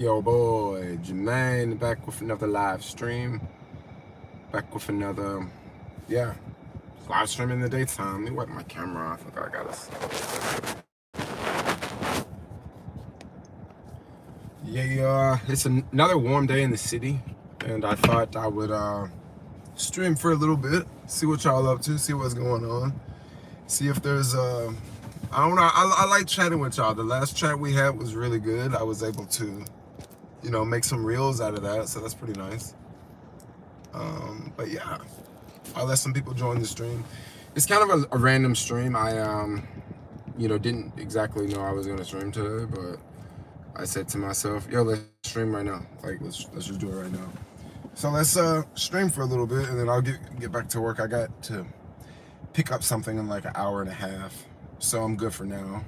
Yo, boy, Jermaine, back with another live stream. Back with another, yeah, live stream in the daytime. Let me wipe my camera off. I got this. Yeah, it's another warm day in the city, and I thought I would stream for a little bit, see what y'all up to, see what's going on, see if there's I don't know. I like chatting with y'all. The last chat we had was really good. I was able to, make some reels out of that, so that's pretty nice. But yeah, I'll let some people join the stream. It's kind of a random stream. I didn't exactly know I was gonna stream today, but I said to myself, yo, let's stream right now. Like, let's just do it right now. So let's stream for a little bit, and then I'll get back to work. I got to pick up something in like an hour and a half, so I'm good for now.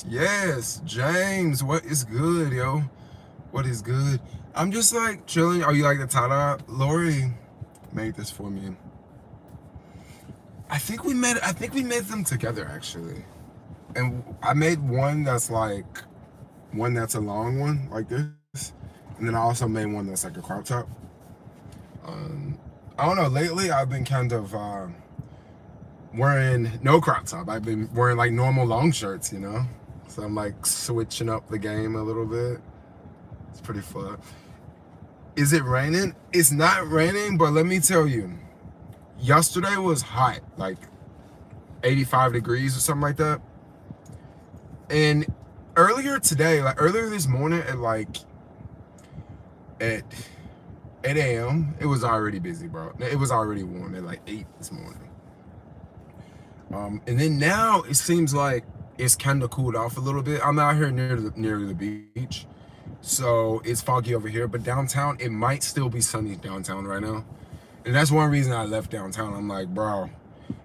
Yes. James, what is good, yo? What is good? I'm just like chilling. Oh, you like the Tada? Lori made this for me. I think we made them together actually. And I made one that's a long one like this. And then I also made one that's like a crop top. I don't know, lately I've been kind of wearing no crop top. I've been wearing like normal long shirts, So I'm like switching up the game a little bit. It's pretty fun. Is it raining? It's not raining, but let me tell you, yesterday was hot, like 85 degrees or something like that. And earlier this morning at 8 a.m., it was already busy, bro. It was already warm at like 8 this morning. And then now it seems like it's kind of cooled off a little bit. I'm out here near the beach, so it's foggy over here. But downtown, it might still be sunny downtown right now, and that's one reason I left downtown. I'm like, bro,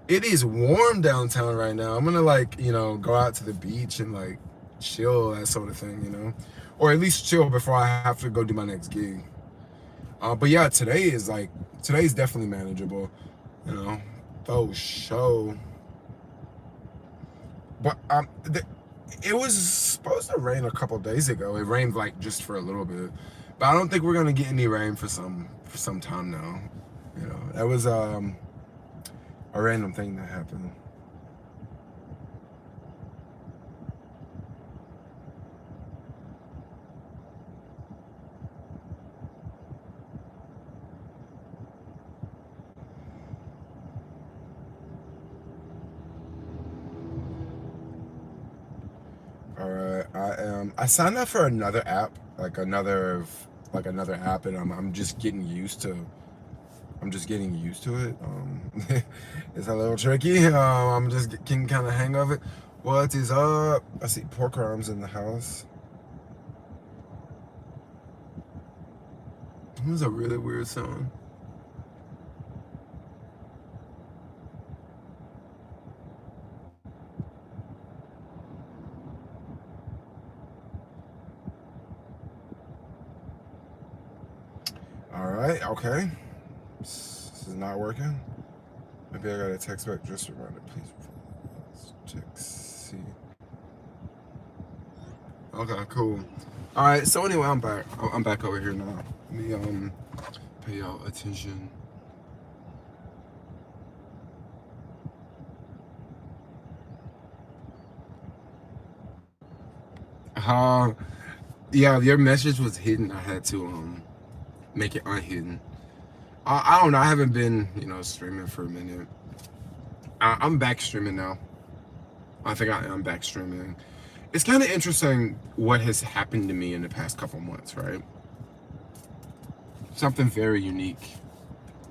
it is warm downtown right now. I'm gonna go out to the beach and like chill, that sort of thing, or at least chill before I have to go do my next gig. But yeah, today's definitely manageable, for sure. But it was supposed to rain a couple days ago. It rained like just for a little bit, but I don't think we're gonna get any rain for some time now. That was a random thing that happened. All right, I signed up for another app, another app, and I'm just getting used to. It. It's a little tricky. I'm just getting kind of hang of it. What is up? I see pork arms in the house. It was a really weird song. All right, okay. This is not working. Maybe I got a text back. Just reminder, please. Check C. Okay, cool. All right. So anyway, I'm back. I'm back over here now. Let me pay y'all attention. Yeah, your message was hidden. I had to make it unhidden. I don't know. I haven't been streaming for a minute. I'm back streaming now. I think I'm back streaming. It's kind of interesting what has happened to me in the past couple months, right? Something very unique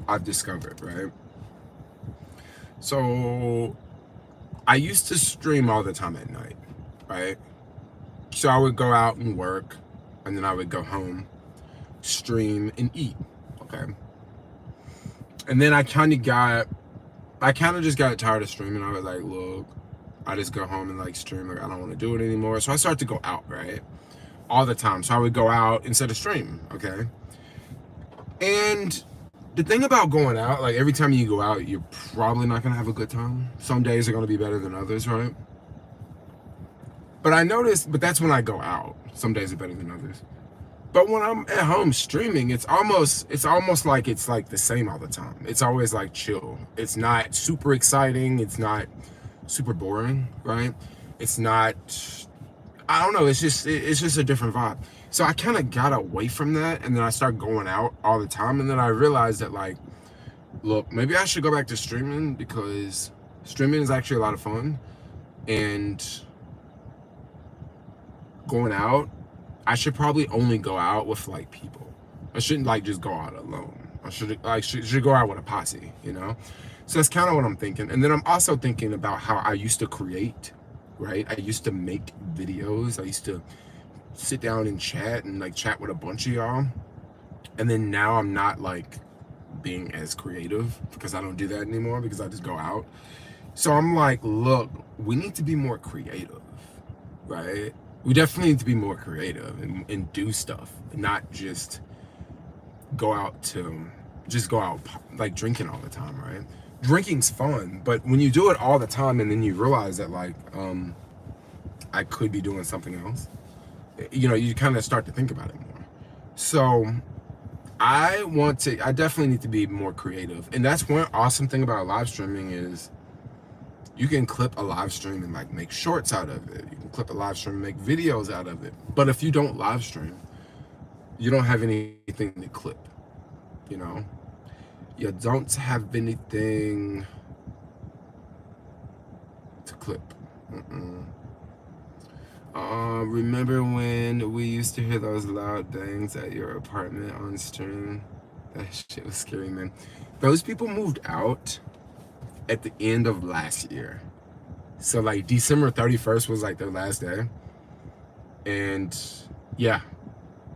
I've discovered, right? So I used to stream all the time at night, right? So I would go out and work, and then I would go home, stream, and eat, okay? And then I kind of just got tired of streaming. I was like, look, I just go home and like stream. Like, I don't want to do it anymore. So I started to go out, right? all the time. So I would go out instead of stream, okay? And the thing about going out, like every time you go out, you're probably not gonna have a good time. Some days are gonna be better than others, right? But I noticed, but that's when I go out. Some days are better than others. But when I'm at home streaming, it's almost like it's like the same all the time. It's always like chill. It's not super exciting. It's not super boring, right? It's not, I don't know, it's just a different vibe. So I kind of got away from that, and then I started going out all the time, and then I realized that, like, look, maybe I should go back to streaming, because streaming is actually a lot of fun, and going out, I should probably only go out with like people. I shouldn't like just go out alone. I should go out with a posse, you know? So that's kind of what I'm thinking. And then I'm also thinking about how I used to create, right? I used to make videos. I used to sit down and chat with a bunch of y'all. And then now I'm not like being as creative, because I don't do that anymore, because I just go out. So I'm like, look, we need to be more creative, right? We definitely need to be more creative and do stuff, and not just go out like drinking all the time, right? Drinking's fun, but when you do it all the time and then you realize that, like, I could be doing something else, you know, you kind of start to think about it more. So I definitely need to be more creative. And that's one awesome thing about live streaming is you can clip a live stream and like make shorts out of it. You can clip a live stream and make videos out of it. But if you don't live stream, you don't have anything to clip, you know? You don't have anything to clip. Remember when we used to hear those loud bangs at your apartment on stream? That shit was scary, man. Those people moved out at the end of last year. So like December 31st was like their last day. And yeah,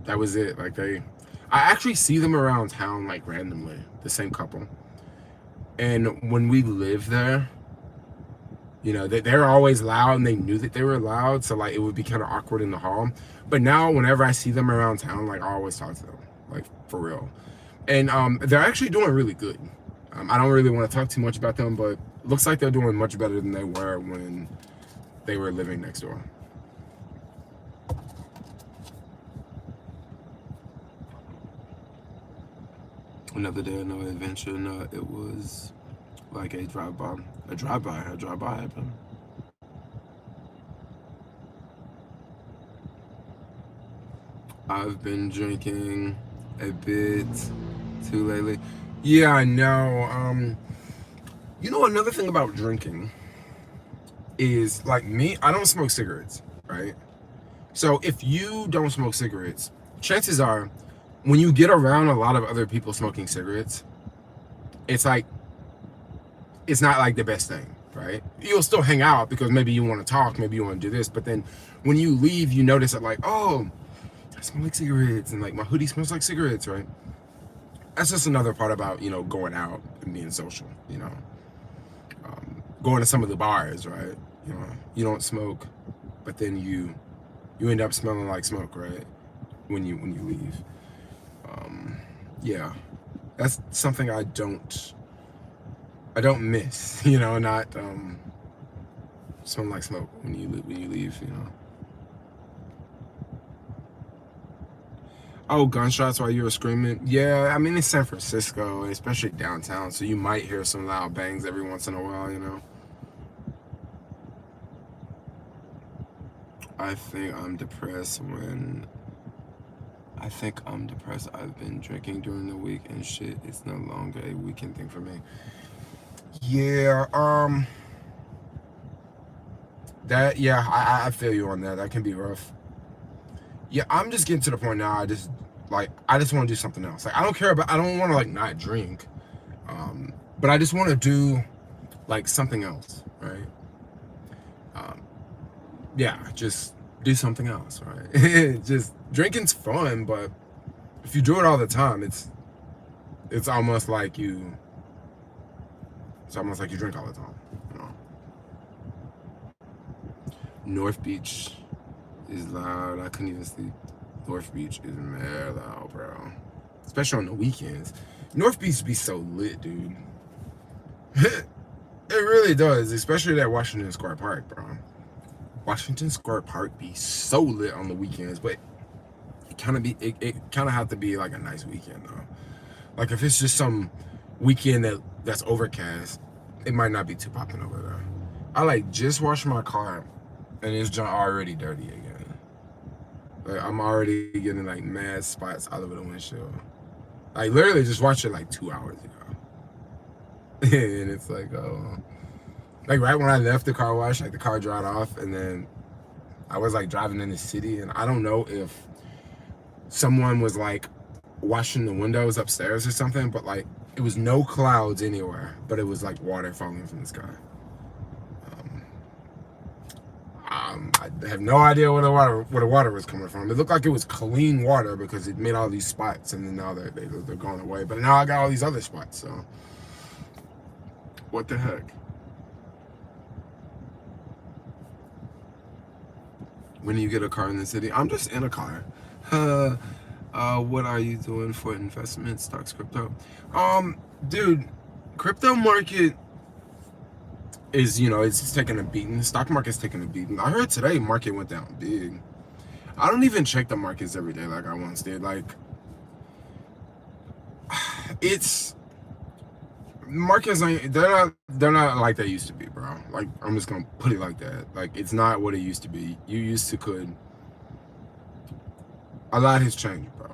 that was it. Like I actually see them around town like randomly, the same couple. And when we lived there, you know, they're always loud, and they knew that they were loud, so like it would be kind of awkward in the hall. But now whenever I see them around town, like I always talk to them, like for real. And they're actually doing really good. I don't really want to talk too much about them, but looks like they're doing much better than they were when they were living next door. Another day, another adventure. No, it was like a drive-by. A drive-by happened. I've been drinking a bit too lately. Yeah, I know. You know, another thing about drinking is, like me, I don't smoke cigarettes, right? So if you don't smoke cigarettes, chances are when you get around a lot of other people smoking cigarettes, it's like, it's not like the best thing, right? You'll still hang out because maybe you want to talk, maybe you want to do this, but then when you leave, you notice that, like, oh, I smell like cigarettes, and like my hoodie smells like cigarettes, right? That's just another part about, you know, going out and being social, you know. Going to some of the bars, right? You know, you don't smoke, but then you end up smelling like smoke, right? When you leave. Yeah, that's something I don't miss, you know, not smelling like smoke when you leave, you know. Oh, gunshots while you were screaming? Yeah, I mean, it's San Francisco, especially downtown, so you might hear some loud bangs every once in a while, you know. I think I'm depressed. I've been drinking during the week and shit. It's no longer a weekend thing for me. Yeah, I feel you on that. That can be rough. Yeah, I'm just getting to the point now. I just want to do something else. Like, I don't want to like not drink, but I just want to do like something else, right? Yeah, just do something else, right? Just drinking's fun, but if you do it all the time, it's almost like you drink all the time, you know. North Beach is loud. I couldn't even sleep. North Beach is mad loud, bro. Especially on the weekends. North Beach be so lit, dude. It really does, especially that Washington Square Park, bro. Washington Square Park be so lit on the weekends, but it kind of have to be like a nice weekend though. Like if it's just some weekend that's overcast, it might not be too popping over there. I like just washed my car and it's already dirty again. Like I'm already getting like mad spots all over the windshield. I literally just watched it like 2 hours ago. And it's like, oh, like right when I left the car wash, like the car dried off, and then I was like driving in the city, and I don't know if someone was like washing the windows upstairs or something, but like it was no clouds anywhere, but it was like water falling from the sky. I have no idea where the water was coming from. It looked like it was clean water because it made all these spots, and then now they're going away. But now I got all these other spots, so what the heck? When you get a car in the city, I'm just in a car. What are you doing for investment, stocks, crypto? Dude, crypto market is, it's taking a beating. The stock market's taking a beating. I heard today market went down big. I don't even check the markets every day like I once did. Like, markets they're not like they used to be, bro. Like, I'm just gonna put it like that. Like, it's not what it used to be. A lot has changed, bro,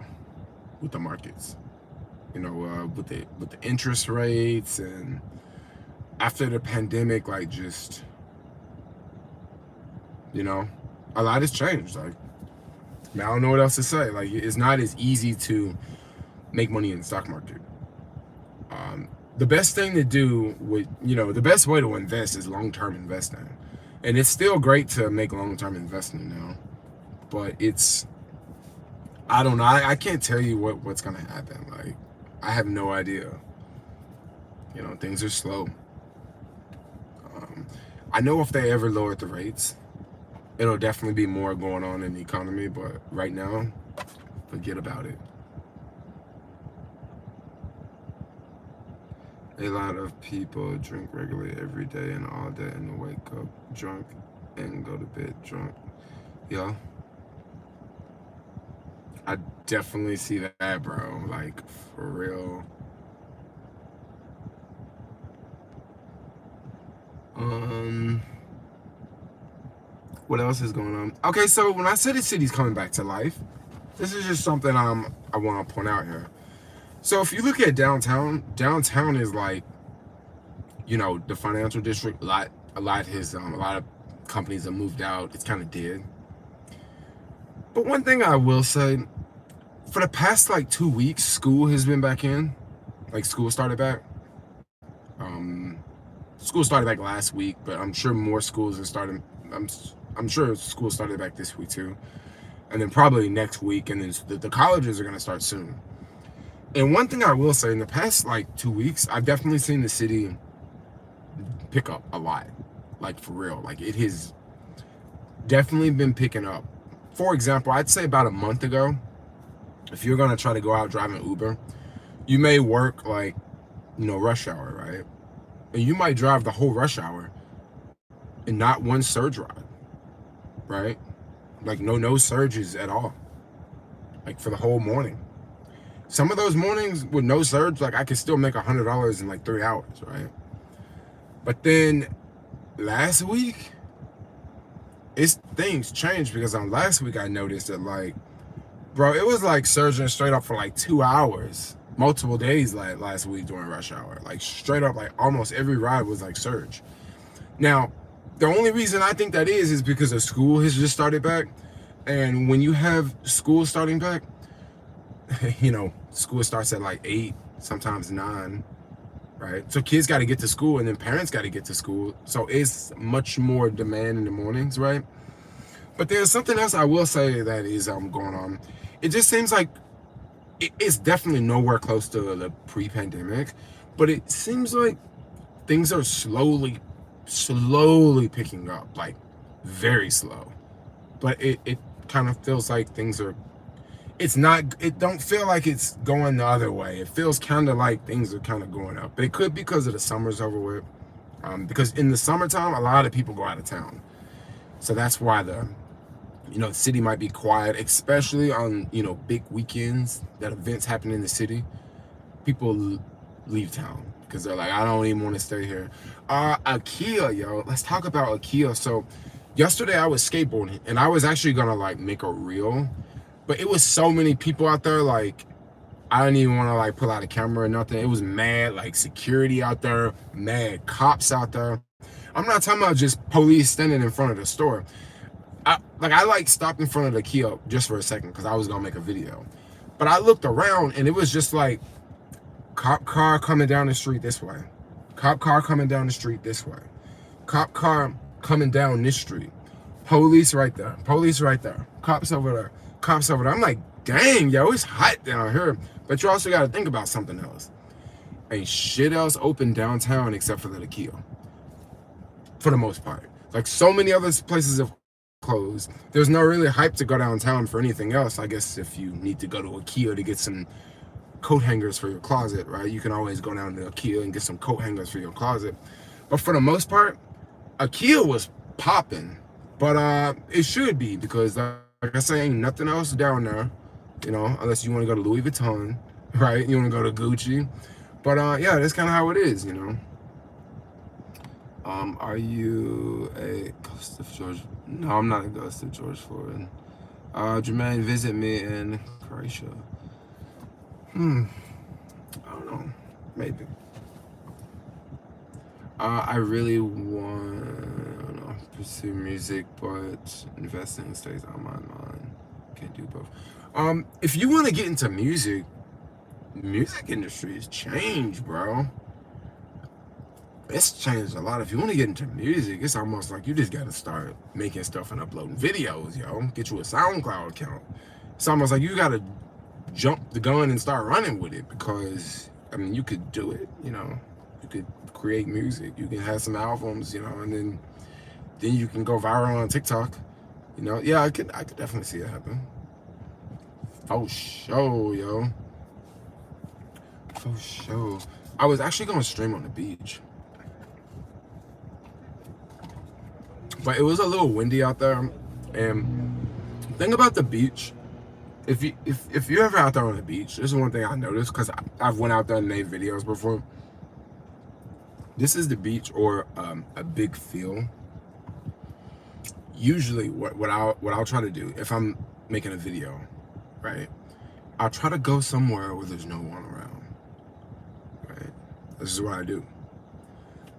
with the markets. With the interest rates, and after the pandemic, like, just, a lot has changed. Like, I don't know what else to say. Like, it's not as easy to make money in the stock market. The best thing to do the best way to invest is long-term investing. And it's still great to make long-term investing now, but I don't know. I can't tell you what's gonna happen. Like, I have no idea. Things are slow. I know if they ever lowered the rates, it'll definitely be more going on in the economy, but right now, forget about it. A lot of people drink regularly every day and all day and wake up drunk and go to bed drunk. Yeah. I definitely see that, bro. Like, for real. What else is going on? Okay, so when I say the city's coming back to life, this is just something I want to point out here. So if you look at downtown is like, the financial district. A lot of companies have moved out. It's kind of dead. But one thing I will say, for the past like 2 weeks, school has been back in. Like, school started back. School started back last week, but I'm sure more schools are starting. I'm sure school started back this week too, and then probably next week, and then the colleges are gonna start soon. And one thing I will say, in the past like 2 weeks, I've definitely seen the city pick up a lot. Like, for real. Like, it has definitely been picking up. For example, I'd say about a month ago, if you're gonna try to go out driving Uber, you may work like, rush hour, right? And you might drive the whole rush hour and not one surge ride, right? Like, no surges at all, like, for the whole morning. Some of those mornings with no surge, like, I could still make $100 in like 3 hours, right? But then last week, things changed, because on last week I noticed that, like, bro, it was like surging straight up for like 2 hours, multiple days, like last week during rush hour. Like, straight up, like almost every ride was like surge. Now, the only reason I think that is because of school has just started back. And when you have school starting back, school starts at like 8, sometimes 9, right? So kids got to get to school, and then parents got to get to school. So it's much more demand in the mornings, right? But there's something else I will say that is going on. It just seems like it's definitely nowhere close to the pre-pandemic, but it seems like things are slowly picking up, like very slow. but it kind of feels like things are, it don't feel like it's going the other way. It feels kind of like things are kind of going up, but it could be because of the summer's over with. Because in the summertime, a lot of people go out of town. So that's why the city might be quiet, especially on, big weekends that events happen in the city. People leave town because they're like, I don't even want to stay here. IKEA, yo, let's talk about IKEA. So yesterday I was skateboarding and I was actually gonna like make a reel, but it was so many people out there, like I didn't even want to like pull out a camera or nothing. It was mad like security out there, mad cops out there. I'm not talking about just police standing in front of the store. I stopped in front of the IKEA just for a second because I was gonna make a video. But I looked around and it was just like cop car coming down the street this way. Cop car coming down the street this way. Cop car coming down this street. Police right there. Police right there. Cops over there. Cops over there. I'm like, dang, yo, it's hot down here. But you also got to think about something else. Ain't shit else open downtown except for the IKEA. For the most part. Like so many other places have closed. There's no really hype to go downtown for anything else. I guess if you need to go to IKEA to get some coat hangers for your closet, right? You can always go down to IKEA and get some coat hangers for your closet. But for the most part, IKEA was popping. But it should be because like I say, ain't nothing else down there, unless you want to go to Louis Vuitton, right? You want to go to Gucci. But yeah, that's kind of how it is, Are you a ghost of George? No, I'm not a ghost of George Floyd. Jermaine, visit me in Croatia. I don't know. Maybe. I really want to pursue music, but investing stays on my mind. Can't do both. If you want to get into music industry has changed, bro. It's changed a lot. If you want to get into music, it's almost like you just got to start making stuff and uploading videos, yo. Get you a SoundCloud account. It's almost like you got to jump the gun and start running with it because, you could do it, You could create music. You can have some albums, and then you can go viral on TikTok. Yeah, I could definitely see it happen. For sure, yo. For sure. I was actually going to stream on the beach. But it was a little windy out there. And the thing about the beach, if you're ever out there on the beach, this is one thing I noticed because I've went out there and made videos before. This is the beach or a big field. Usually what I'll try to do if I'm making a video, right? I'll try to go somewhere where there's no one around, right? This is what I do.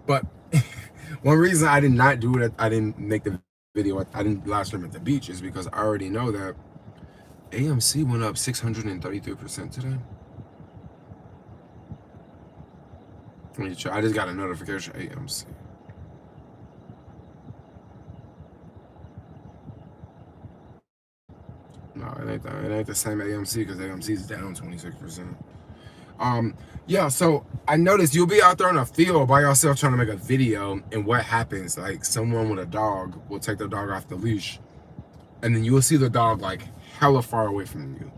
But one reason I did not do it, I didn't make the video, I didn't live stream at the beach is because I already know that AMC went up 633% today. I just got a notification, AMC. No, it ain't the same AMC because AMC is down 26%. Yeah, so I noticed you'll be out there in a field by yourself trying to make a video, and what happens, like someone with a dog will take their dog off the leash, and then you will see the dog like hella far away from you,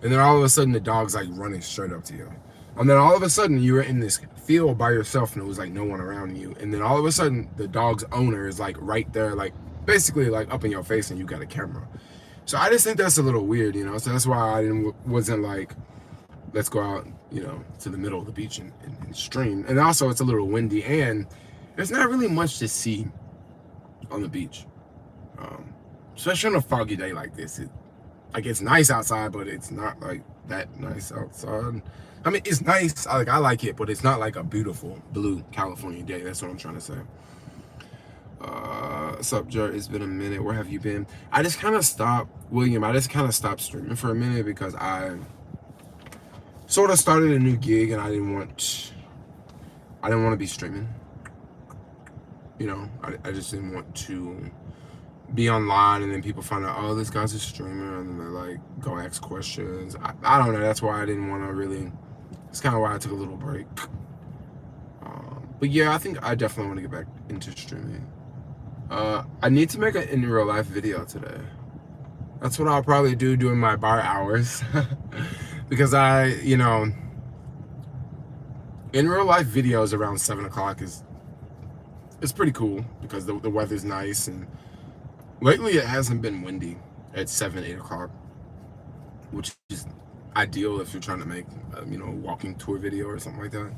and then all of a sudden the dog's like running straight up to you, and then all of a sudden you're in this field by yourself and it was like no one around you, and then all of a sudden the dog's owner is like right there, like basically like up in your face, and you got a camera. So I just think that's a little weird, so that's why I wasn't like, let's go out, to the middle of the beach and stream. And also it's a little windy and there's not really much to see on the beach. Especially on a foggy day like this. It's nice outside, but it's not like that nice outside. It's nice, I like it, but it's not like a beautiful blue California day. That's what I'm trying to say. What's up, Jared? It's been a minute. Where have you been? I just kind of stopped, William. I just kind of stopped streaming for a minute because I sort of started a new gig and I didn't want to be streaming. I just didn't want to be online and then people find out, oh, this guy's a streamer, and then they like go ask questions. I don't know. That's why I didn't want to really. It's kind of why I took a little break. But yeah, I think I definitely want to get back into streaming. I need to make an in real life video today. That's what I'll probably do during my bar hours. Because in real life videos around 7 o'clock it's pretty cool because the weather's nice, and lately it hasn't been windy at 7, 8 o'clock, which is ideal if you're trying to make a walking tour video or something like that.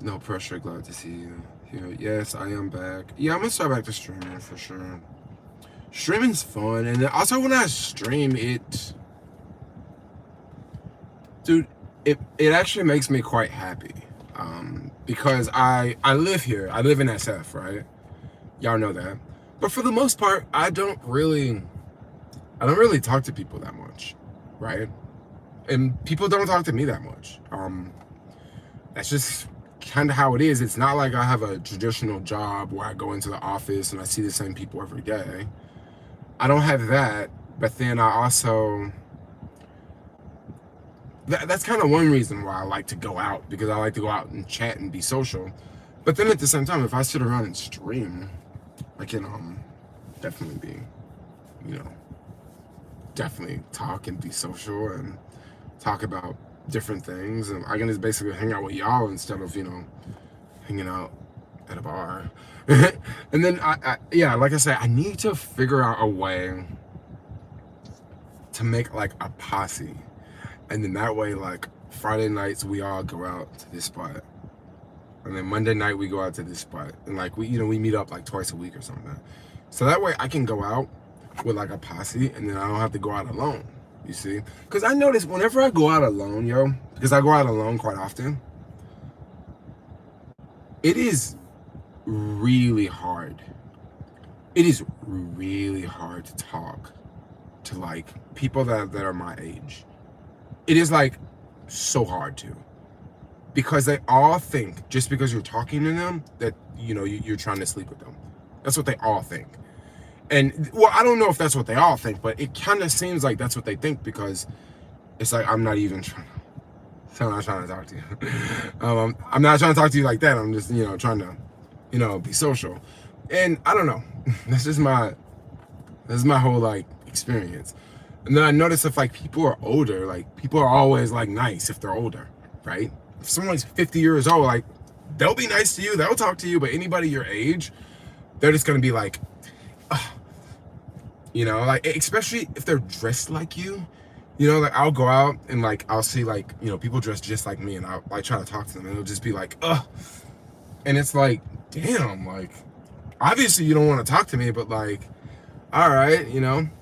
No pressure, glad to see you here. Yes, I am back. Yeah, I'm gonna start back to streaming for sure. Streaming's fun, and also when I stream dude, it actually makes me quite happy. Because I live here. I live in SF, right? Y'all know that. But for the most part, I don't really talk to people that much, right? And people don't talk to me that much. That's just kind of how it is. It's not like I have a traditional job where I go into the office and I see the same people every day. I don't have that, but then I also... That's kind of one reason why I like to go out, because I like to go out and chat and be social. But then at the same time, if I sit around and stream, I can definitely be, definitely talk and be social and talk about different things. And I can just basically hang out with y'all instead of, hanging out at a bar. And then, yeah, like I said, I need to figure out a way to make like a posse. And then that way, like, Friday nights, we all go out to this spot. And then Monday night, we go out to this spot. And, like, we meet up, like, twice a week or something. So that way, I can go out with, like, a posse, and then I don't have to go out alone, you see? Because I notice whenever I go out alone, because I go out alone quite often, it is really hard. It is really hard to talk to, like, people that are my age. It is like so hard to, because they all think just because you're talking to them that you're trying to sleep with them. That's what they all think. And well, I don't know if that's what they all think, but it kind of seems like that's what they think, because it's like I'm not even trying to talk to you. I'm not trying to talk to you like that. I'm just trying to be social. And I don't know. That's my whole like experience. And then I notice if like people are older, like people are always like nice if they're older, right? If someone's 50 years old, like they'll be nice to you, they'll talk to you, but anybody your age, they're just gonna be like, like especially if they're dressed like you, like I'll go out and like I'll see like people dressed just like me, and I'll like try to talk to them, and it'll just be like, and it's like, damn, like obviously you don't want to talk to me, but like, all right,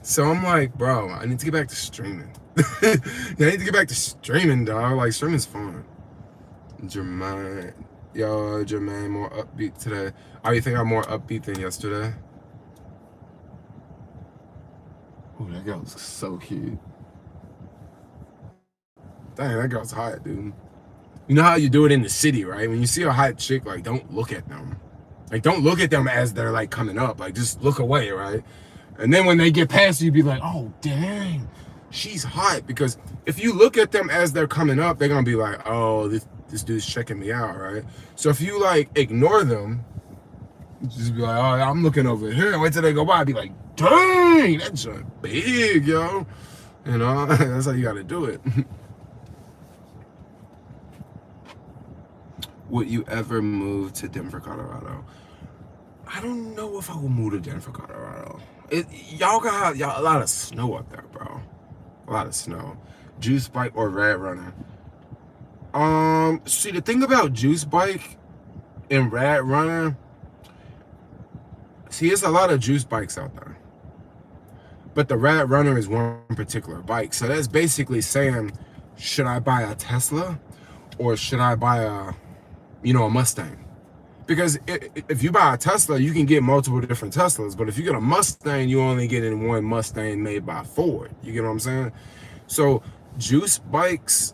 so I'm like, bro, I need to get back to streaming. I need to get back to streaming, dog. Like, streaming's fun. Jermaine, more upbeat today. Oh, you think I'm more upbeat than yesterday? Oh, that girl's so cute. Dang, that girl's hot, dude. You know how you do it in the city, right? When you see a hot chick, like, don't look at them. Like, don't look at them as they're, like, coming up. Like, just look away, right? And then when they get past you, be like, oh, dang, she's hot. Because if you look at them as they're coming up, they're going to be like, oh, this dude's checking me out, right? So if you, like, ignore them, just be like, oh, I'm looking over here. Wait till they go by. Be like, dang, that's big, yo. That's how you got to do it. Would you ever move to Denver, Colorado? I don't know if I will move to Denver, Colorado. Y'all got a lot of snow up there, bro. A lot of snow. Juice bike or Red Runner? See, the thing about Juice bike and Red Runner, see, it's a lot of Juice bikes out there, but the Red Runner is one particular bike. So that's basically saying, should I buy a Tesla or should I buy a Mustang? Because if you buy a Tesla, you can get multiple different Teslas. But if you get a Mustang, you only get in one Mustang made by Ford. You get what I'm saying? So Juice bikes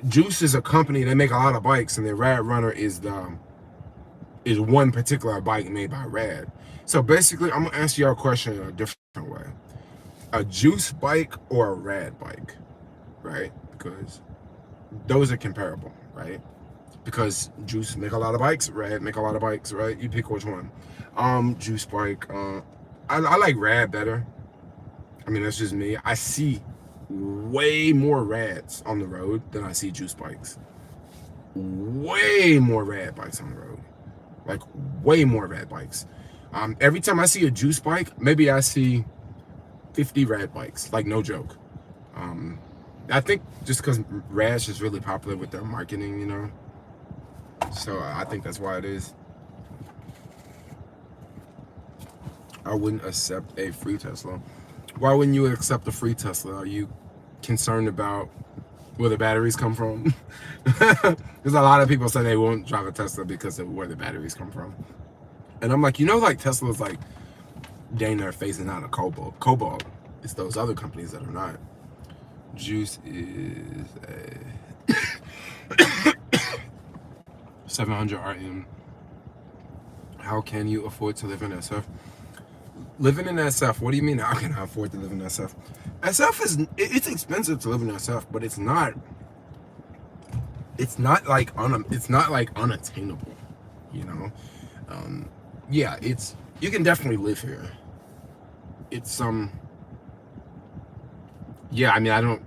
Juice is a company. They make a lot of bikes, and the Rad Runner is one particular bike made by Rad. So basically, I'm gonna answer your question in a different way: a Juice bike or a Rad bike, right? Because those are comparable, right? Because Juice make a lot of bikes, Rad make a lot of bikes, right? You pick which one. Juice bike. I like rad better. I mean, that's just me. I see way more rads on the road than I see juice bikes. Way more rad bikes on the road. Like, way more rad bikes. Every time I see a juice bike, maybe I see 50 rad bikes. Like, no joke. I think just because rad's is really popular with their marketing, you know. So I think that's why it is. I wouldn't accept a free Tesla. Why wouldn't you accept a free Tesla? Are you concerned about where the batteries come from? Because a lot of people say they won't drive a Tesla because of where the batteries come from. And I'm like, you know, like Tesla's like dang near phasing out of cobalt. It's those other companies that are not. Juice is a 700 RM. How can you afford to live in SF? Living in SF, what do you mean how can I afford to live in SF? SF is, it's expensive to live in SF, but it's not like unattainable, you know? Yeah, you can definitely live here. It's yeah, I mean, I don't,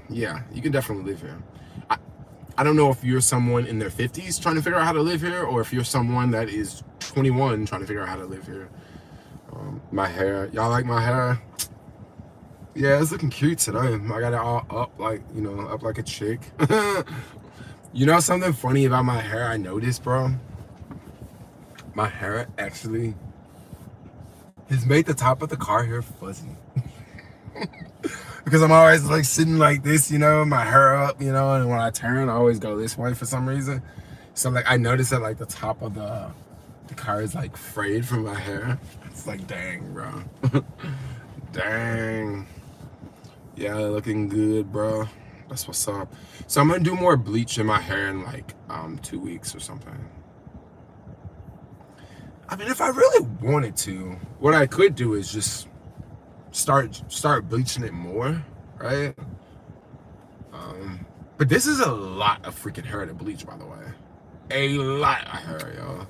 yeah, you can definitely live here. I don't know if you're someone in their 50s trying to figure out how to live here, or if you're someone that is 21 trying to figure out how to live here. My hair, y'all like my hair? Yeah, it's looking cute today. I got it all up like, you know, up like a chick. You know something funny about my hair I noticed, bro? My hair actually has made the top of the car hair fuzzy. Because I'm always like sitting like this, you know, my hair up, you know, and when I turn, I always go this way for some reason. So like I noticed that like the top of the car is like frayed from my hair. It's like, dang, bro. Dang. Yeah, looking good, bro. That's what's up. So I'm gonna do more bleach in my hair in like 2 weeks or something. I mean, if I really wanted to, what I could do is just start bleaching it more, right? But this is a lot of freaking hair to bleach, by the way. A lot of hair, y'all.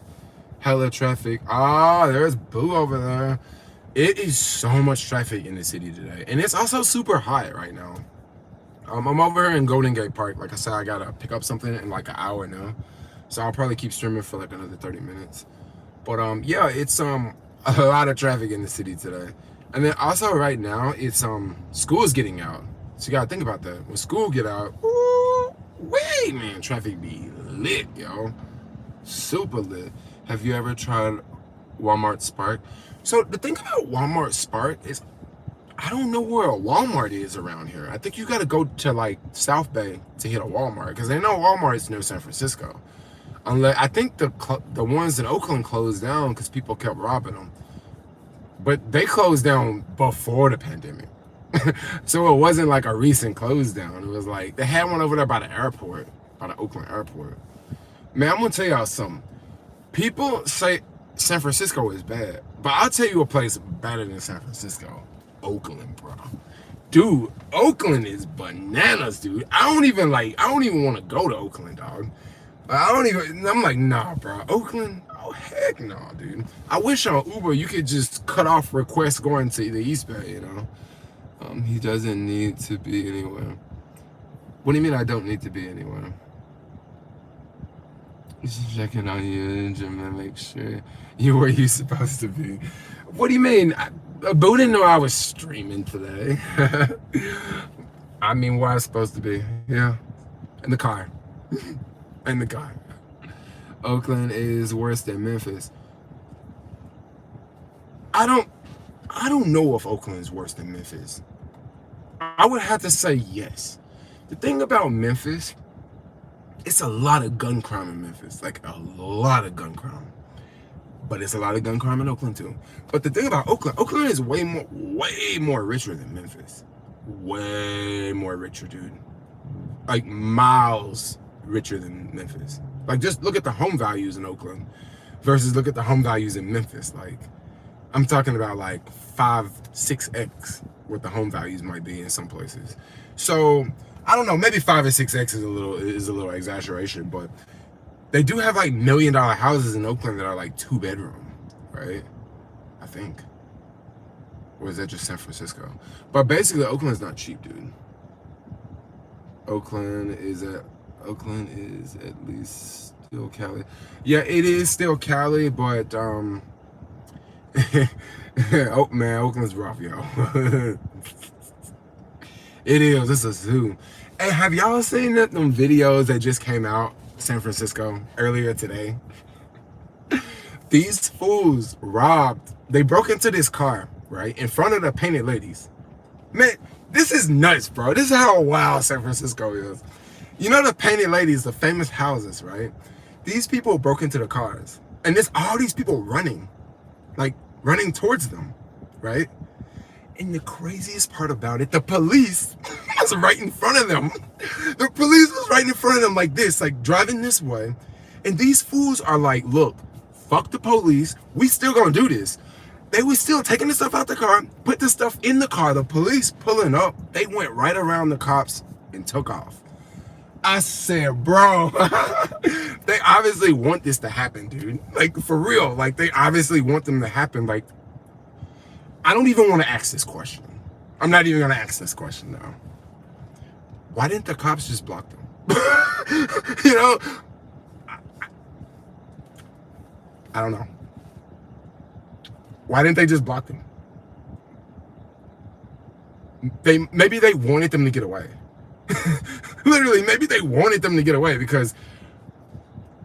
Hella traffic. Ah, there's Boo over there. It is so much traffic in the city today, and it's also super hot right now. I'm over here in Golden Gate Park. Like I said, I gotta pick up something in like an hour now, so I'll probably keep streaming for like another 30 minutes. But yeah, it's a lot of traffic in the city today. And then also right now, it's school's getting out. So you gotta think about that. When school get out, ooh, wait, man, traffic be lit, yo. Super lit. Have you ever tried Walmart Spark? So the thing about Walmart Spark is, I don't know where a Walmart is around here. I think you gotta go to like South Bay to hit a Walmart, because they know Walmart is near San Francisco. Unless I think the ones in Oakland closed down because people kept robbing them. But they closed down before the pandemic. So it wasn't like a recent close down. It was like, they had one over there by the airport, by the Oakland airport. Man, I'm gonna tell y'all something. People say San Francisco is bad, but I'll tell you a place better than San Francisco. Oakland, bro. Dude, Oakland is bananas, dude. I don't even want to go to Oakland, dog. I'm like, nah, bro. Oakland? Oh, heck no, dude. I wish on Uber you could just cut off requests going to the East Bay, you know? He doesn't need to be anywhere. What do you mean I don't need to be anywhere? Just checking on you, Jermaine, make sure you're where you're supposed to be. What do you mean? Boo didn't know I was streaming today. I mean, where I was supposed to be. Yeah. In the car. In the car. Oakland is worse than Memphis. I don't know if Oakland is worse than Memphis. I would have to say yes. The thing about Memphis, it's a lot of gun crime in Memphis. Like a lot of gun crime. But it's a lot of gun crime in Oakland too. But the thing about Oakland is way more richer than Memphis. Way more richer, dude. Like miles richer than Memphis. Like just look at the home values in Oakland versus look at the home values in Memphis. Like I'm talking about like 5-6x what the home values might be in some places. So I don't know, maybe 5 or 6x is a little exaggeration, but they do have like $1 million houses in Oakland that are like 2-bedroom, right? I think. Or is that just San Francisco? But basically, Oakland's not cheap, dude. Oakland is at least still Cali. Yeah, it is still Cali, but oh man, Oakland's rough, yo. It is. It's a zoo. Hey, have y'all seen them videos that just came out, San Francisco, earlier today? These fools they broke into this car, right, in front of the painted ladies. Man, this is nuts, bro. This is how wild San Francisco is. You know the painted ladies, the famous houses, right? These people broke into the cars. And there's all these people running. Like, running towards them, right? And the craziest part about it, the police was right in front of them. The police was right in front of them like this, like driving this way. And these fools are like, look, fuck the police. We still gonna do this. They were still taking the stuff out the car, put the stuff in the car. The police pulling up, they went right around the cops and took off. I said, bro, they obviously want this to happen, dude. Like, for real. Like, they obviously want them to happen. Like, I don't even want to ask this question. I'm not even going to ask this question now. Why didn't the cops just block them? You know? I don't know. Why didn't they just block them? Maybe they wanted them to get away. Literally, maybe they wanted them to get away because,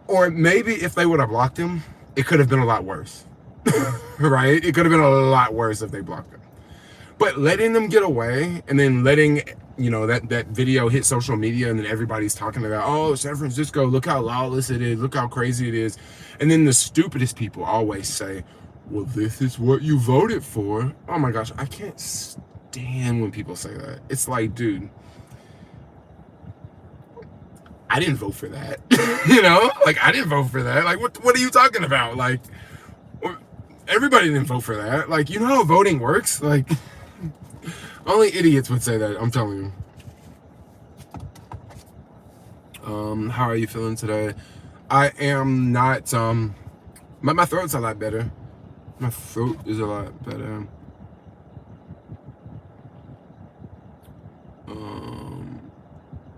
or maybe if they would have blocked him, it could have been a lot worse. Right? It could have been a lot worse if they blocked them. But letting them get away and then letting, you know, that video hit social media and then everybody's talking about, oh, San Francisco, look how lawless it is, look how crazy it is. And then the stupidest people always say, well, this is what you voted for. Oh my gosh, I can't stand when people say that. It's like, dude, I didn't vote for that. You know, like, I didn't vote for that. Like, what are you talking about? Like, everybody didn't vote for that. Like, you know how voting works? Like, only idiots would say that, I'm telling you. How are you feeling today? I am not, my throat's a lot better. My throat is a lot better.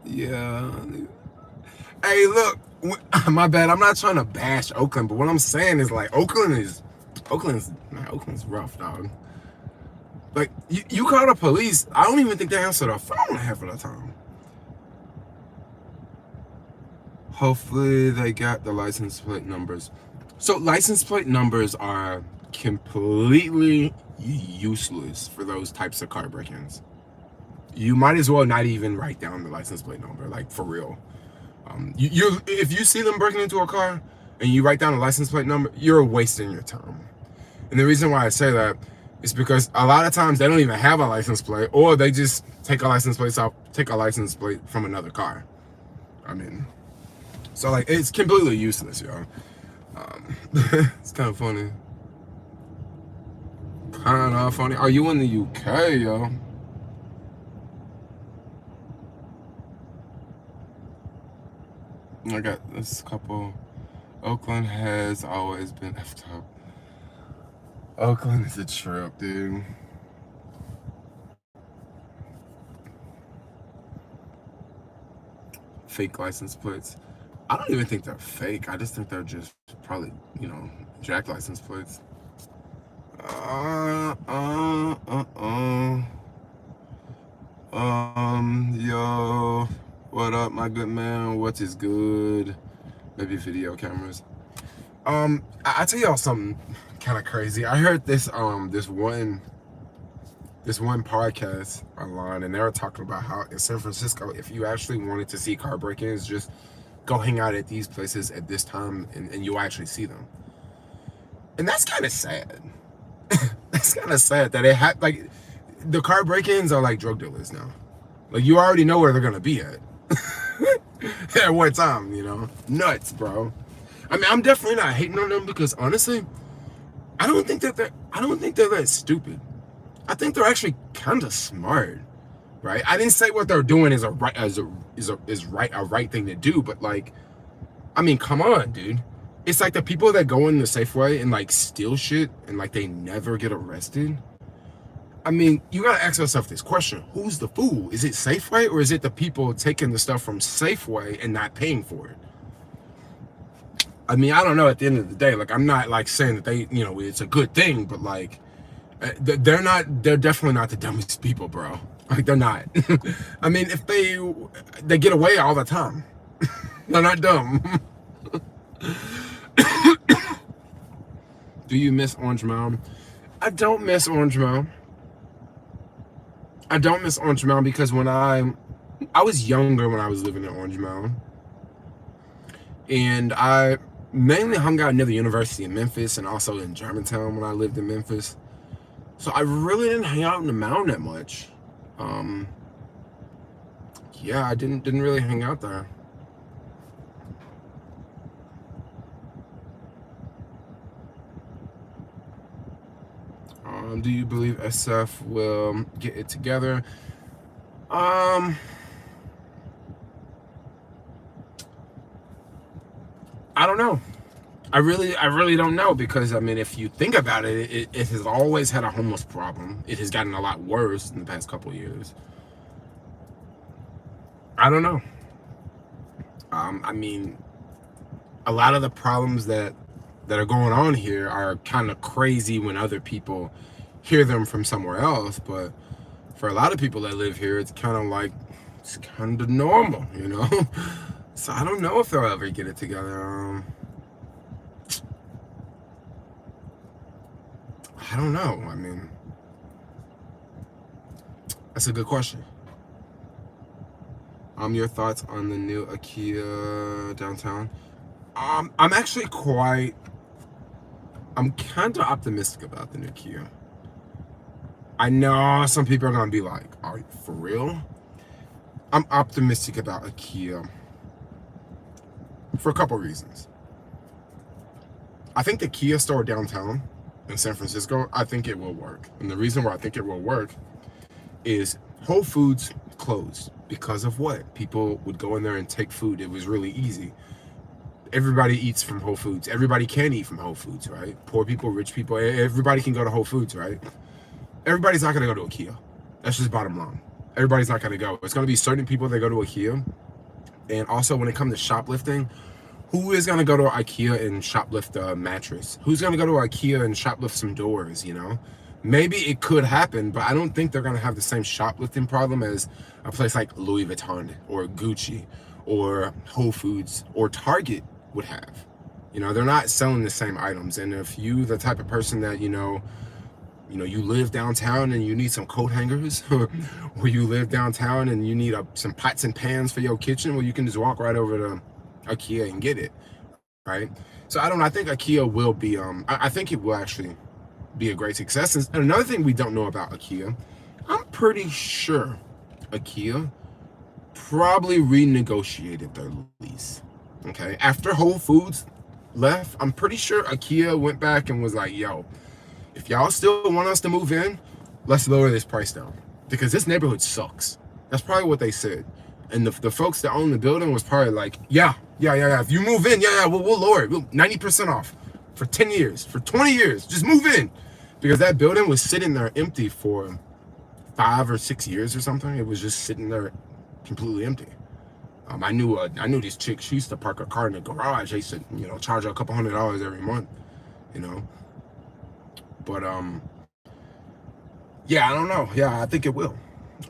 Yeah. Hey, look, my bad. I'm not trying to bash Oakland, but what I'm saying is, like, Oakland's rough, dog. Like, you call the police, I don't even think they answer the phone half of the time. Hopefully they got the license plate numbers. So license plate numbers are completely useless for those types of car break-ins. You might as well not even write down the license plate number, like, for real. If you see them breaking into a car and you write down a license plate number, you're wasting your time. And the reason why I say that is because a lot of times they don't even have a license plate, or they just take a license plate from another car. I mean, so, like, it's completely useless, yo. It's kind of funny. Kind of funny. Are you in the UK, yo? I got this couple. Oakland has always been effed up. Oakland is a trip, dude. Fake license plates. I don't even think they're fake. I just think they're just probably, you know, jack license plates. Yo, what up, my good man? What is good? Maybe video cameras. I tell y'all something kind of crazy. I heard this one podcast online, and they were talking about how in San Francisco, if you actually wanted to see car break-ins, just go hang out at these places at this time, and you'll actually see them. And that's kind of sad. That's kind of sad that it had, like, the car break-ins are like drug dealers now. Like, you already know where they're gonna be at. At what time, you know? Nuts, bro. I mean, I'm definitely not hating on them because honestly, I don't think they're that stupid. I think they're actually kind of smart, right? I didn't say what they're doing is a right thing to do, but, like, I mean, come on, dude. It's like the people that go in the Safeway and like steal shit and like they never get arrested. I mean, you gotta ask yourself this question: who's the fool? Is it Safeway, or is it the people taking the stuff from Safeway and not paying for it? I mean, I don't know. At the end of the day, like, I'm not like saying that they, it's a good thing, but like, they're not. They're definitely not the dumbest people, bro. Like, they're not. I mean, if they get away all the time, they're not dumb. Do you miss Orange Mound? I don't miss Orange Mound. I don't miss Orange Mound because when I was younger when I was living in Orange Mound, and I mainly hung out near the university in Memphis and also in Germantown when I lived in Memphis. So I really didn't hang out in the Mound that much. Yeah, I didn't really hang out there. Do you believe SF will get it together? I don't know. I really don't know, because I mean, if you think about it, it has always had a homeless problem. It has gotten a lot worse in the past couple of years. I don't know. I mean, a lot of the problems that are going on here are kind of crazy when other people hear them from somewhere else, but for a lot of people that live here, it's kind of normal, So I don't know if they'll ever get it together. I don't know. I mean, that's a good question. Your thoughts on the new IKEA downtown? I'm kind of optimistic about the new IKEA. I know some people are gonna be like, "Are you for real?" I'm optimistic about IKEA for a couple reasons. I think the IKEA store downtown in San Francisco, I think it will work. And the reason why I think it will work is Whole Foods closed because of what? People would go in there and take food. It was really easy. Everybody eats from Whole Foods. Everybody can eat from Whole Foods, right? Poor people, rich people, everybody can go to Whole Foods, right? Everybody's not gonna go to IKEA. That's just bottom line. Everybody's not gonna go. It's gonna be certain people that go to IKEA. And also when it comes to shoplifting, who is gonna go to IKEA and shoplift a mattress? Who's gonna go to IKEA and shoplift some doors, Maybe it could happen, but I don't think they're gonna have the same shoplifting problem as a place like Louis Vuitton or Gucci or Whole Foods or Target would have. They're not selling the same items. And if you the type of person that, you live downtown and you need some coat hangers, or you live downtown and you need some pots and pans for your kitchen, well, you can just walk right over to IKEA and get it, right? So I don't know. I think IKEA will be, I think it will actually be a great success. And another thing we don't know about IKEA, I'm pretty sure IKEA probably renegotiated their lease, okay? After Whole Foods left, I'm pretty sure IKEA went back and was like, yo, if y'all still want us to move in, let's lower this price down, because this neighborhood sucks. That's probably what they said. And the folks that own the building was probably like, yeah. If you move in, we'll lower it. 90% off for 10 years, for 20 years. Just move in. Because that building was sitting there empty for 5 or 6 years or something. It was just sitting there completely empty. I knew this chick. She used to park her car in the garage. They used to, charge her a couple $100 every month, But yeah, I don't know. Yeah, I think it will.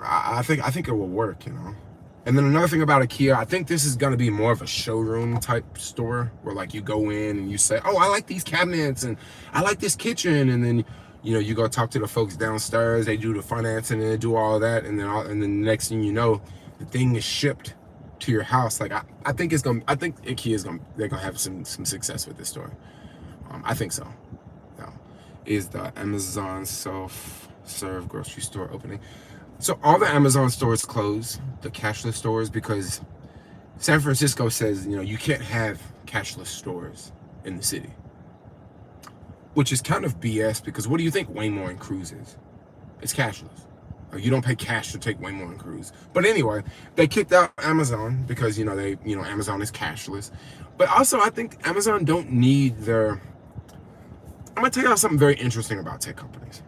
I think it will work, And then another thing about IKEA, I think this is gonna be more of a showroom type store where like you go in and you say, oh, I like these cabinets and I like this kitchen, and then you go talk to the folks downstairs. They do the financing and they do all of that, and then the next thing you know, the thing is shipped to your house. Like I think they're gonna have some success with this store. I think so. Now, is the Amazon self-serve grocery store opening? So all the Amazon stores close, the cashless stores, because San Francisco says, you can't have cashless stores in the city, which is kind of BS, because what do you think Waymore and Cruise is? It's cashless. You don't pay cash to take way more on cruise. But anyway, they kicked out Amazon because Amazon is cashless. But also, I think Amazon don't need their. I'm gonna tell you something very interesting about tech companies.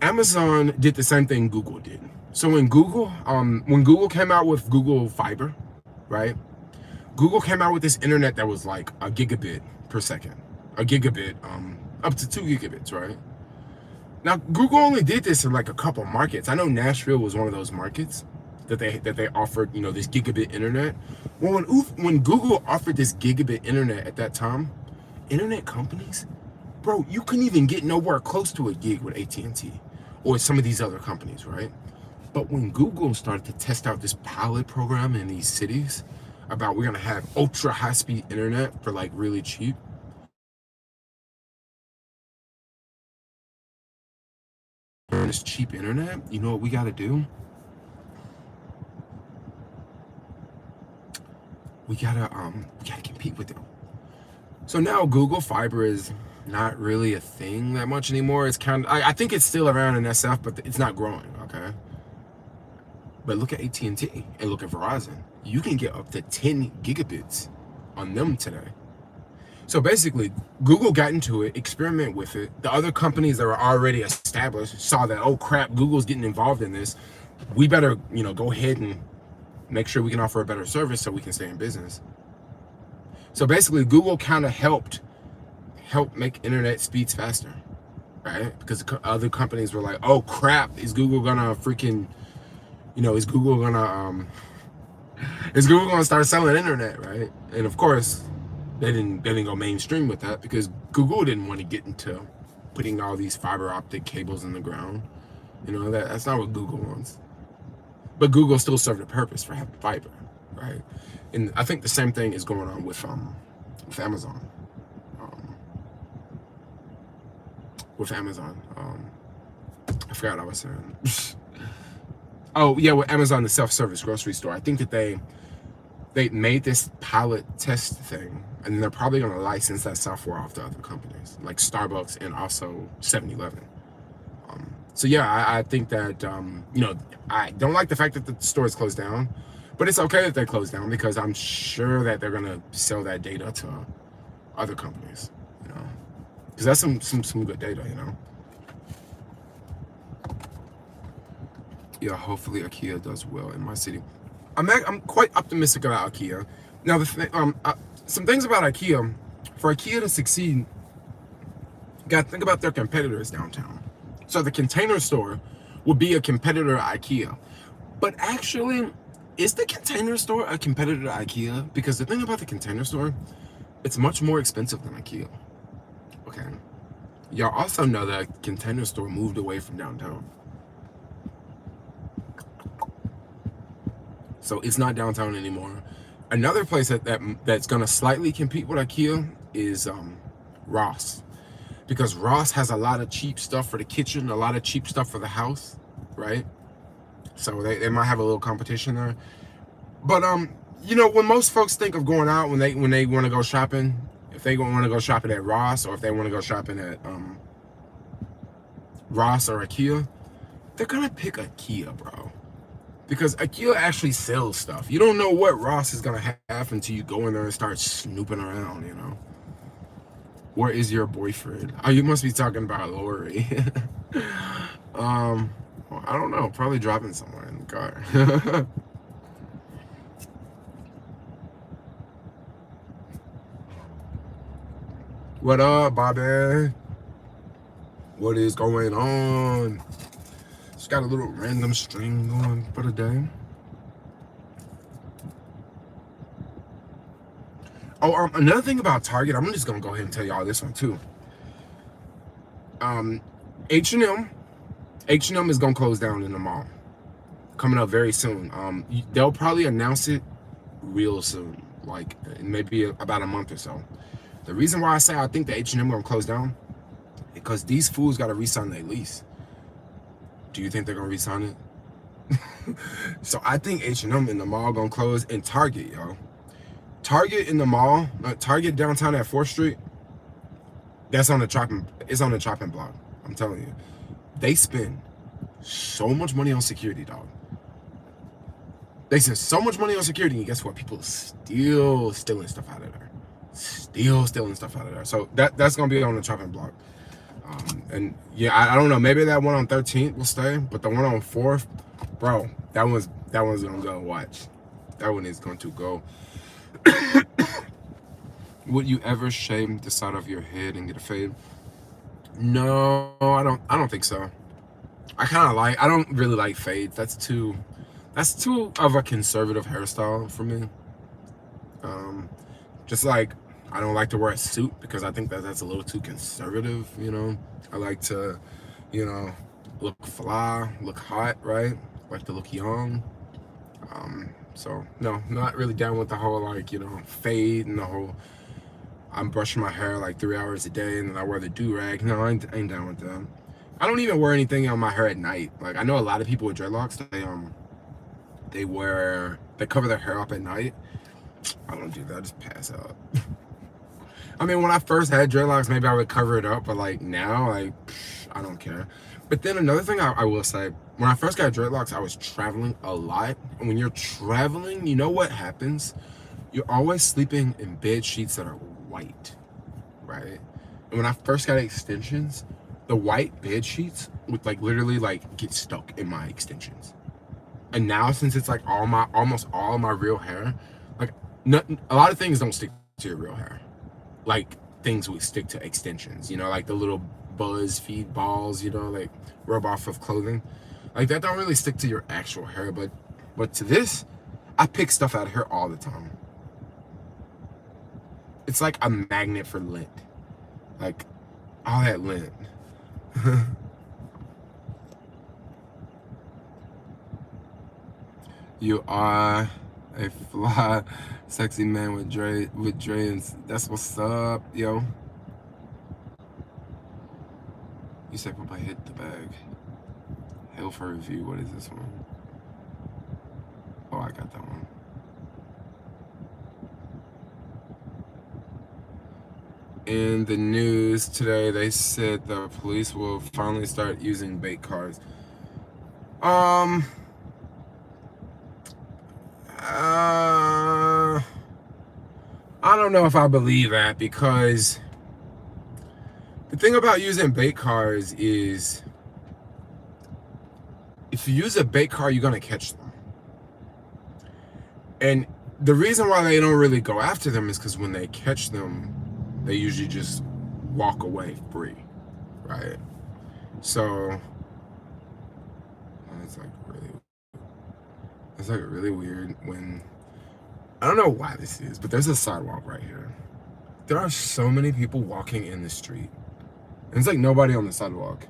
Amazon did the same thing Google did. So when Google came out with Google Fiber, right? Google came out with this internet that was like a gigabit per second, a gigabit, up to 2 gigabits, right? Now Google only did this in like a couple markets. I know Nashville was one of those markets that they offered, this gigabit internet. Well, when Google offered this gigabit internet at that time, internet companies, bro, you couldn't even get nowhere close to a gig with AT&T or some of these other companies, right? But when Google started to test out this pilot program in these cities about we're gonna have ultra high-speed internet for like really cheap, this cheap internet, you know what we gotta do? We gotta compete with them. So now Google Fiber is not really a thing that much anymore. It's kind of, I think it's still around in SF, but it's not growing, okay? But look at AT&T and look at Verizon. You can get up to 10 gigabits on them today. So basically, Google got into it, experimented with it. The other companies that were already established saw that, oh crap, Google's getting involved in this. We better, go ahead and make sure we can offer a better service so we can stay in business. So basically, Google kind of helped make internet speeds faster, right? Because other companies were like, oh crap, is Google gonna start selling internet, right? And of course, they didn't go mainstream with that because Google didn't want to get into putting all these fiber optic cables in the ground. That's not what Google wants. But Google still served a purpose for having fiber, right? And I think the same thing is going on with Amazon. I forgot what I was saying. Oh yeah, with Amazon, the self-service grocery store. I think that they made this pilot test thing, and they're probably going to license that software off to other companies like Starbucks and also 7-Eleven. So yeah, I think that I don't like the fact that the store is closed down, but it's okay that they closed down because I'm sure that they're going to sell that data to other companies, because that's some good data, Yeah, hopefully IKEA does well in my city. I'm quite optimistic about IKEA. Now, some things about IKEA. For IKEA to succeed, you got to think about their competitors downtown. So the Container Store would be a competitor to IKEA. But actually, is the Container Store a competitor to IKEA? Because the thing about the Container Store, it's much more expensive than IKEA. Okay. Y'all also know that Container Store moved away from downtown. So it's not downtown anymore. Another place that's gonna slightly compete with IKEA is Ross, because Ross has a lot of cheap stuff for the kitchen, a lot of cheap stuff for the house, right? So they might have a little competition there. But when most folks think of going out when they want to go shopping, if they want to go shopping at Ross or if they want to go shopping at Ross or IKEA, they're gonna pick IKEA, bro. Because IKEA actually sells stuff. You don't know what Ross is gonna have until you go in there and start snooping around, Where is your boyfriend? Oh, you must be talking about Lori. Well, I don't know. Probably driving somewhere in the car. What up, Bobby? What is going on? Just got a little random stream going for the day. Oh, another thing about Target, I'm just gonna go ahead and tell y'all this one too. H&M is gonna close down in the mall, coming up very soon. They'll probably announce it real soon, like maybe about a month or so. The reason why I say I think the H&M gonna close down, because these fools gotta re-sign their lease. Do you think they're gonna re-sign it? So I think H&M in the mall gonna close, and Target, yo. Target in the mall, Target downtown at 4th Street, it's on the chopping block. I'm telling you. they spend so much money on security, dog. They spend so much money on security, and guess what? People still stealing stuff out of there. Still stealing stuff out of there. So that's gonna be on the chopping block. And yeah, I don't know. Maybe that one on 13th will stay, but the one on 4th, bro, that one's gonna go. Watch, that one is going to go. Would you ever shave the side of your head and get a fade? No, I don't think so. I don't really like fades. That's too of a conservative hairstyle for me. Just like I don't like to wear a suit because I think that's a little too conservative, you know. I like to, you know, look fly, look hot, right? Like to look young. So no, not really down with the whole like, you know, fade and the whole I'm brushing my hair like 3 hours a day and then I wear the do-rag. No, I ain't down with that. I don't even wear anything on my hair at night. Like I know a lot of people with dreadlocks, they cover their hair up at night. I don't do that, I just pass out. I mean, when I first had dreadlocks, maybe I would cover it up, but like now, like, I don't care. But then another thing I will say, when I first got dreadlocks, I was traveling a lot. And when you're traveling, you know what happens? You're always sleeping in bed sheets that are white, right? And when I first got extensions, the white bed sheets would like literally like get stuck in my extensions. And now since it's like almost all my real hair, like a lot of things don't stick to your real hair. Like things would stick to extensions, you know, like the little BuzzFeed balls, you know, like rub off of clothing. Like that don't really stick to your actual hair, but to this, I pick stuff out of here all the time. It's like a magnet for lint. Like all that lint. You are a fly, sexy man with Dre, and that's what's up, yo. You said Papa hit the bag. Hail for review. What is this one? Oh, I got that one. In the news today, they said the police will finally start using bait cars. I don't know if I believe that, because the thing about using bait cars is if you use a bait car, you're gonna catch them. And the reason why they don't really go after them is because when they catch them, they usually just walk away free, right? So it's like really weird when, I don't know why this is, but there's a sidewalk right here. There are so many people walking in the street, and it's like nobody on the sidewalk.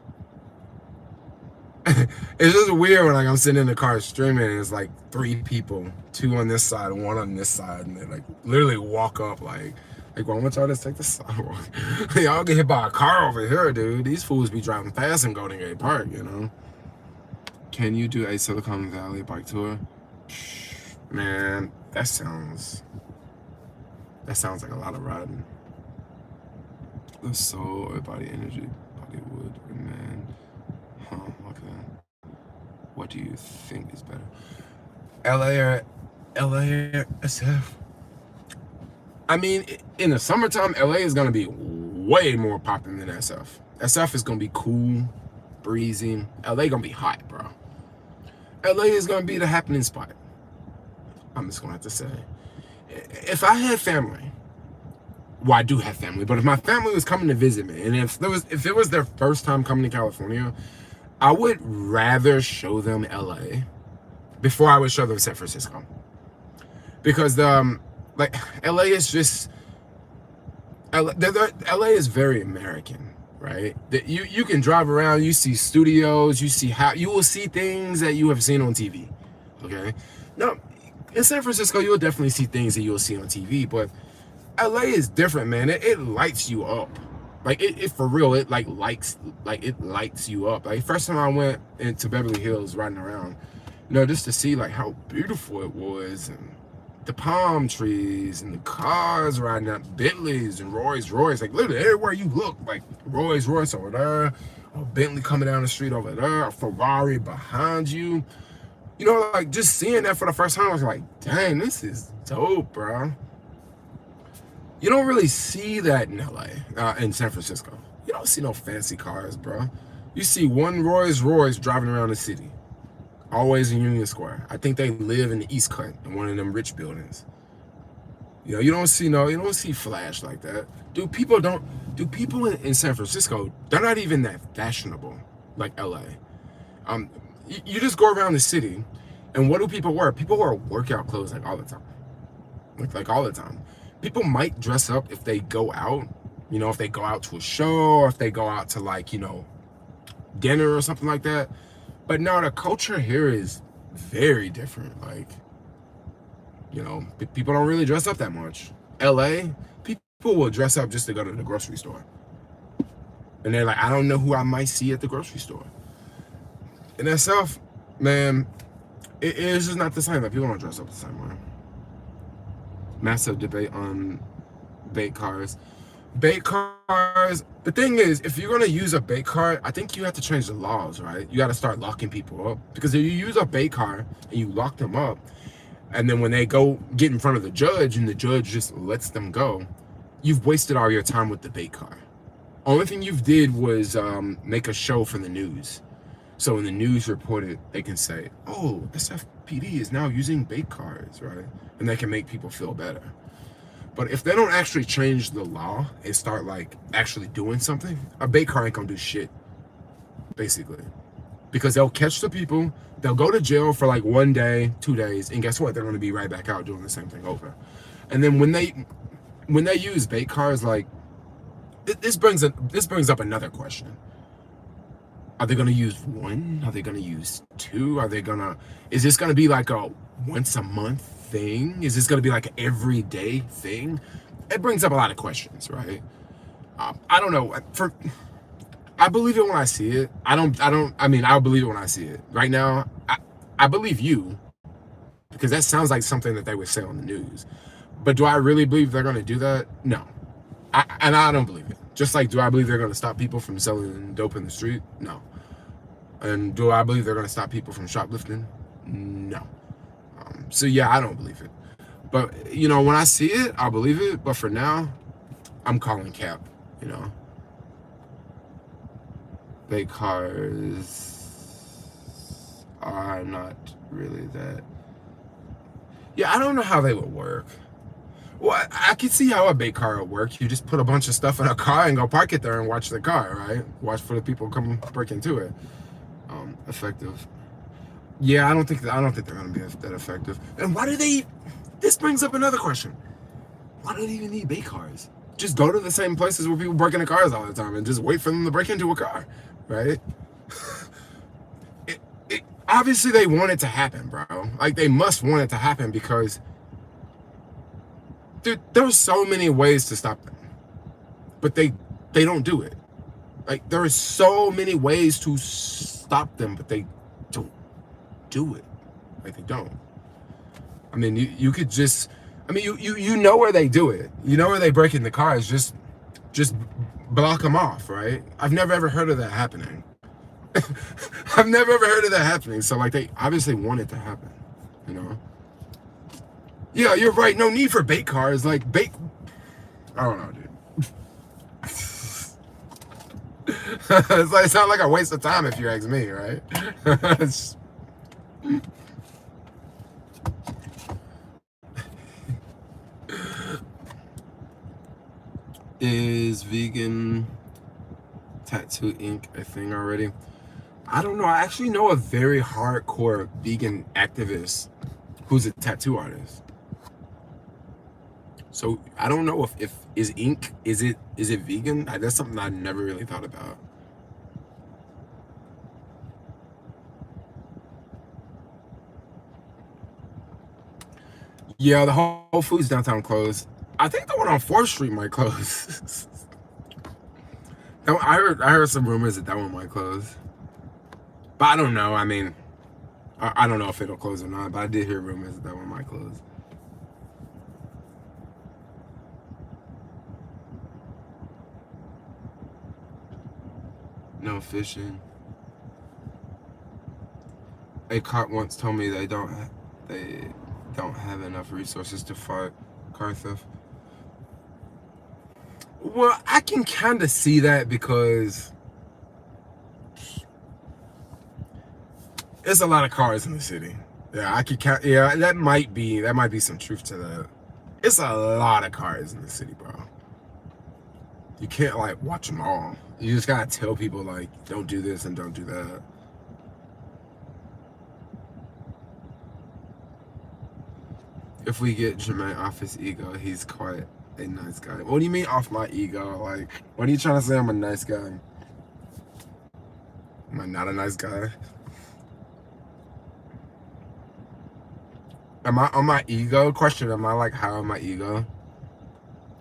It's just weird when like I'm sitting in the car streaming and it's like 3 people, 2 on this side, 1 on this side, and they like literally walk up like why don't y'all just take the sidewalk? Y'all get hit by a car over here, dude. These fools be driving fast in Golden Gate Park, you know? Can you do a Silicon Valley bike tour? Man, that sounds like a lot of riding. The soul or body energy, body wood or man. Huh, okay. What do you think is better? LA or SF? I mean, in the summertime, LA is gonna be way more popping than SF. SF is gonna be cool, breezy. LA gonna be hot, bro. LA is gonna be the happening spot. I'm just gonna have to say, if I had family, well, I do have family, but if my family was coming to visit me, and if it was their first time coming to California, I would rather show them LA before I would show them San Francisco, because like LA is just LA is very American, right? That you can drive around, you see studios, you will see things that you have seen on TV. Okay, no, in San Francisco you'll definitely see things that you'll see on TV, but LA is different, man. It lights you up. Like it for real, it lights you up. Like first time I went into Beverly Hills riding around, you know, just to see like how beautiful it was, and the palm trees and the cars riding up, Bentleys and Rolls Royce, like literally everywhere you look, like Rolls Royce over there, a Bentley coming down the street over there, a Ferrari behind you. You know, like just seeing that for the first time, I was like, dang, this is dope, bro. You don't really see that in LA, in San Francisco. You don't see no fancy cars, bro. You see one Rolls Royce driving around the city, always in Union Square. I think they live in the East Cut, in one of them rich buildings. You know, you don't see flash like that. Do people in San Francisco, they're not even that fashionable like LA. You just go around the city, and what do people wear? People wear workout clothes like all the time. Like all the time. People might dress up if they go out, you know, if they go out to a show, or if they go out to like, you know, dinner or something like that. But no, the culture here is very different. Like, you know, people don't really dress up that much. LA, people will dress up just to go to the grocery store. And they're like, I don't know who I might see at the grocery store. In itself, man, it's just not the same. Like, people don't dress up the same way. Massive debate on bait cars. Bait cars, the thing is, if you're gonna use a bait car, I think you have to change the laws, right? You gotta start locking people up. Because if you use a bait car and you lock them up, and then when they go get in front of the judge and the judge just lets them go, you've wasted all your time with the bait car. Only thing you've did was make a show for the news. So when the news reported, they can say, oh, SFPD is now using bait cars, right? And they can make people feel better. But if they don't actually change the law and start like actually doing something, a bait car ain't gonna do shit, basically. Because they'll catch the people, they'll go to jail for like 1 day, 2 days, and guess what? They're gonna be right back out doing the same thing over. And then when they use bait cars, like this brings up another question. Are they gonna use one? Are they gonna use two? Is this gonna be like a once a month thing? Is this gonna be like an everyday thing? It brings up a lot of questions, right? I don't know. I believe it when I see it. I'll believe it when I see it. Right now, I believe you, because that sounds like something that they would say on the news. But do I really believe they're gonna do that? No. I don't believe it. Just like, do I believe they're going to stop people from selling dope in the street? No. And do I believe they're going to stop people from shoplifting? No. So yeah, I don't believe it. But, you know, when I see it, I'll believe it. But for now, I'm calling cap, you know. Bait cars are not really that. Yeah, I don't know how they would work. Well, I can see how a bait car would work. You just put a bunch of stuff in a car and go park it there and watch the car, right? Watch for the people come break into it. Effective. Yeah, I don't think they're gonna be that effective. And why do they? This brings up another question. Why do they even need bait cars? Just go to the same places where people break into cars all the time and just wait for them to break into a car, right? Obviously they want it to happen, bro. Like, they must want it to happen because there's so many ways to stop them, but they don't do it. Like, there are so many ways to stop them, but they don't do it. Like, they don't. I mean, you could just, I mean, you know where they do it. You know where they break in the cars. Just block them off, right? I've never ever heard of that happening. I've never ever heard of that happening. So like, they obviously want it to happen, you know? Yeah, you're right. No need for bait cars. Like, I don't know, dude. It sounds like a waste of time if you ask me, right? Is vegan tattoo ink a thing already? I don't know. I actually know a very hardcore vegan activist who's a tattoo artist. So I don't know if is ink, is it vegan? That's something I never really thought about. Yeah, the Whole Foods downtown closed. I think the one on 4th Street might close. I heard some rumors that one might close. But I don't know. I mean, I don't know if it'll close or not, but I did hear rumors that one might close. No fishing. A cop once told me they don't have enough resources to fight car theft. Well, I can kind of see that because there's a lot of cars in the city. Yeah, I could count. Yeah, that might be some truth to that. It's a lot of cars in the city, bro. You can't like watch them all. You just gotta tell people like, don't do this and don't do that. If we get Jermaine off his ego, he's quite a nice guy. What do you mean off my ego? Like, what are you trying to say? I'm a nice guy. Am I not a nice guy? Am I on my ego? Question, am I like high on my ego?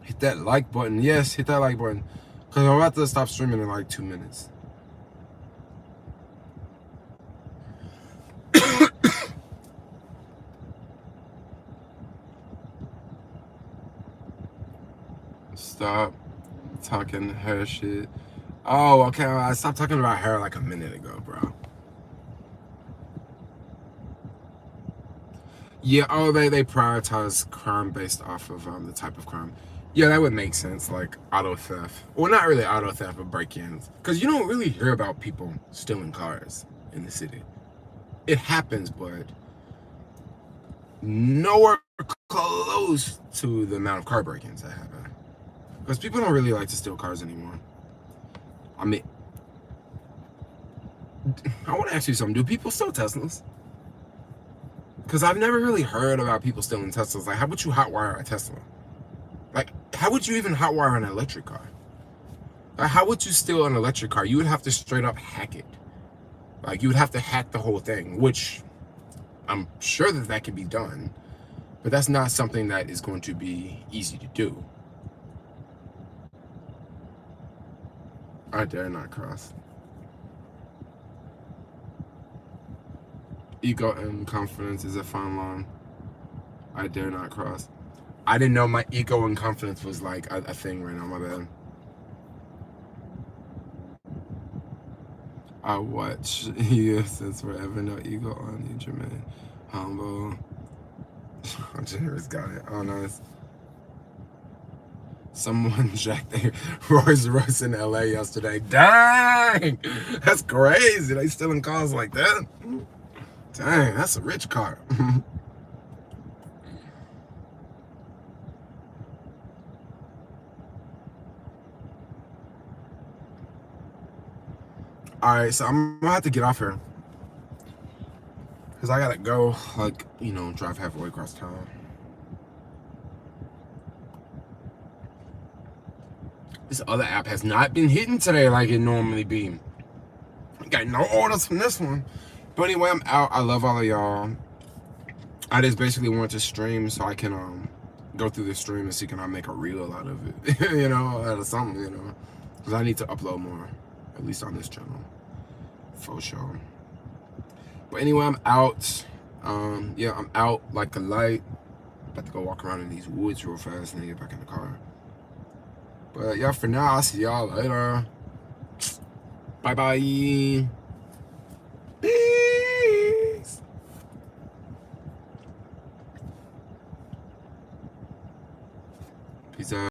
Hit that like button. Yes, hit that like button. Because I'm about to stop streaming in like 2 minutes. Stop talking hair shit. Oh, okay. I stopped talking about hair like a minute ago, bro. Yeah, oh, they prioritize crime based off of the type of crime. Yeah, that would make sense, like auto theft. Well, not really auto theft, but break-ins. Because you don't really hear about people stealing cars in the city. It happens, but nowhere close to the amount of car break-ins that happen. Because people don't really like to steal cars anymore. I mean, I want to ask you something. Do people steal Teslas? Because I've never really heard about people stealing Teslas. Like, how would you hotwire a Tesla? Like, how would you even hotwire an electric car? Like, how would you steal an electric car? You would have to straight up hack it. Like, you would have to hack the whole thing, which I'm sure that can be done. But that's not something that is going to be easy to do. I dare not cross. Ego and confidence is a fine line. I dare not cross. I didn't know my ego and confidence was like a thing right now, my bad. I watch you since forever, no ego on you, Jermaine. Humble. Generous, got it. Oh, nice. Someone jacked their Rolls Royce in LA yesterday. Dang! That's crazy. They stealing cars like that? Dang, that's a rich car. Alright, so I'm gonna have to get off here. Because I gotta go, like, you know, drive halfway across town. This other app has not been hitting today like it normally be. I got no orders from this one. But anyway, I'm out. I love all of y'all. I just basically want to stream so I can go through the stream and see can I make a reel out of it. You know, out of something, you know. Because I need to upload more. At least on this channel. For sure. But anyway, I'm out. Yeah, I'm out like a light. About to go walk around in these woods real fast and then get back in the car. But yeah, for now, I'll see y'all later. Bye-bye.